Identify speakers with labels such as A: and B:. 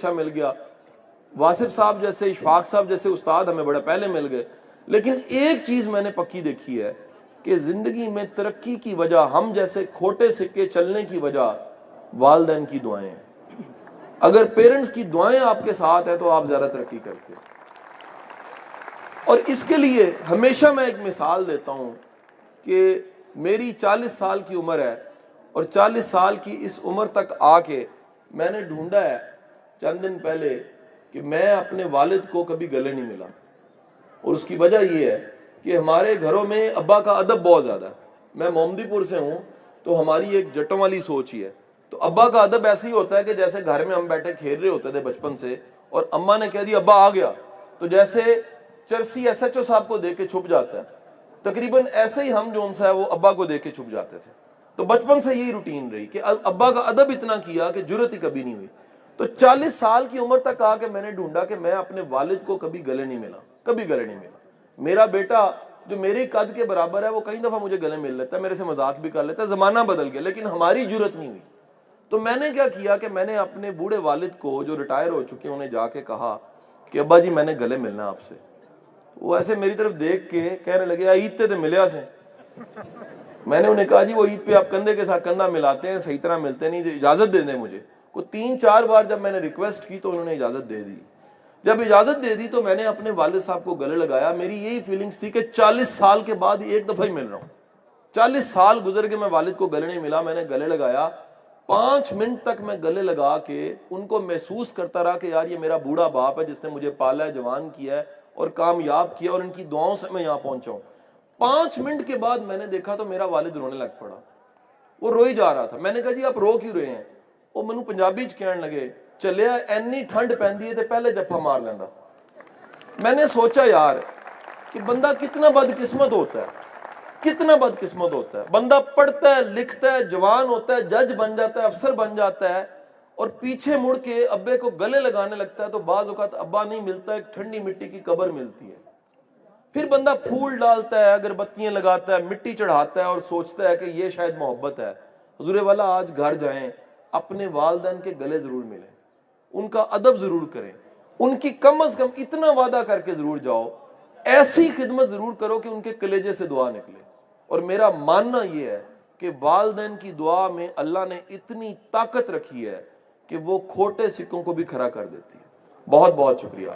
A: اچھا مل گیا, واصف صاحب جیسے, اشفاق صاحب جیسے استاد ہمیں بڑا پہلے مل گئے. لیکن ایک چیز میں نے پکی دیکھی ہے کہ زندگی میں ترقی کی وجہ, ہم جیسے کھوٹے سکے چلنے کی وجہ والدین کی دعائیں ہیں. اگر پیرنٹس کی دعائیں آپ کے ساتھ ہیں تو آپ زیادہ ترقی کرتے ہیں. اور اس کے لیے ہمیشہ میں ایک مثال دیتا ہوں کہ میری 40 سال کی عمر ہے, اور 40 سال کی اس عمر تک آ کے میں نے ڈھونڈا ہے چند دن پہلے کہ میں اپنے والد کو کبھی گلے نہیں ملا. اور اس کی وجہ یہ ہے کہ ہمارے گھروں میں ابا کا ادب بہت زیادہ ہے. میں محمدی پور سے ہوں تو ہماری ایک جٹوں والی سوچ ہی ہے. تو ابا کا ادب ایسے ہی ہوتا ہے کہ جیسے گھر میں ہم بیٹھے کھیل رہے ہوتے تھے بچپن سے, اور اماں نے کہہ دی ابا آ گیا, تو جیسے چرسی ایس ایچ او صاحب کو دیکھ کے چھپ جاتا ہے, تقریباً ایسے ہی ہم جو ان سے ہے وہ ابا کو دیکھ کے چھپ جاتے تھے. تو بچپن سے یہی روٹین رہی کہ ابا کا ادب اتنا کیا کہ جرت ہی کبھی نہیں ہوئی. تو 40 سال کی عمر تک آ کے میں نے ڈھونڈا کہ میں اپنے والد کو کبھی گلے نہیں ملا, کبھی گلے نہیں ملا. میرا بیٹا جو میرے قد کے برابر ہے وہ کئی دفعہ مجھے گلے مل لیتا ہے, میرے سے مذاق بھی کر لیتا ہے, زمانہ بدل گیا, لیکن ہماری جرت نہیں ہوئی. تو میں نے کیا کیا کہ میں نے اپنے بوڑھے والد کو جو ریٹائر ہو چکے ہیں انہیں جا کے کہا کہ ابا جی میں نے گلے ملنا آپ سے. وہ ایسے میری طرف دیکھ کے کہنے لگے عید تے ملیا سے. میں نے انہیں کہا جی وہ عید پہ آپ کندھے کے ساتھ کندھا ملاتے ہیں, صحیح طرح ملتے نہیں, اجازت دے دیں مجھے. کو 3-4 بار جب میں نے ریکویسٹ کی تو انہوں نے اجازت دے دی. جب اجازت دے دی تو میں نے اپنے والد صاحب کو گلے لگایا. میری یہی فیلنگز تھی کہ 40 سال کے بعد ایک دفعہ ہی مل رہا ہوں. 40 سال گزر کے میں والد کو گلے نہیں ملا. میں نے گلے لگایا, 5 منٹ تک میں گلے لگا کے ان کو محسوس کرتا رہا کہ یار یہ میرا بوڑھا باپ ہے جس نے مجھے پالا ہے, جوان کیا ہے اور کامیاب کیا, اور ان کی دعاؤں سے میں یہاں پہنچا ہوں. 5 منٹ کے بعد میں نے دیکھا تو میرا والد رونے لگ پڑا. وہ روئی جا رہا تھا. میں نے کہا جی آپ رو کیوں رہے ہیں؟ وہ مینوں پنجابی چ کہن لگے چلیا اینی ٹھنڈ پیندی ہے تے پہلے جفا مار لیندا. میں نے سوچا یار کہ بندہ کتنا بدقسمت ہوتا ہے, کتنا بدقسمت ہوتا ہے. بندہ پڑھتا ہے, لکھتا ہے, جوان ہوتا ہے, جج بن جاتا ہے, افسر بن جاتا ہے, اور پیچھے مڑ کے ابے کو گلے لگانے لگتا ہے تو بعض اوقات ابا نہیں ملتا, ایک ٹھنڈی مٹی کی قبر ملتی ہے. پھر بندہ پھول ڈالتا ہے, اگربتیاں لگاتا ہے, مٹی چڑھاتا ہے اور سوچتا ہے کہ یہ شاید محبت ہے. حضور والا آج گھر جائیں, اپنے والدین کے گلے ضرور ملیں, ان کا ادب ضرور کریں, ان کی کم از کم اتنا وعدہ کر کے ضرور جاؤ, ایسی خدمت ضرور کرو کہ ان کے کلیجے سے دعا نکلے. اور میرا ماننا یہ ہے کہ والدین کی دعا میں اللہ نے اتنی طاقت رکھی ہے کہ وہ کھوٹے سکوں کو بھی کھڑا کر دیتی ہے. بہت بہت شکریہ.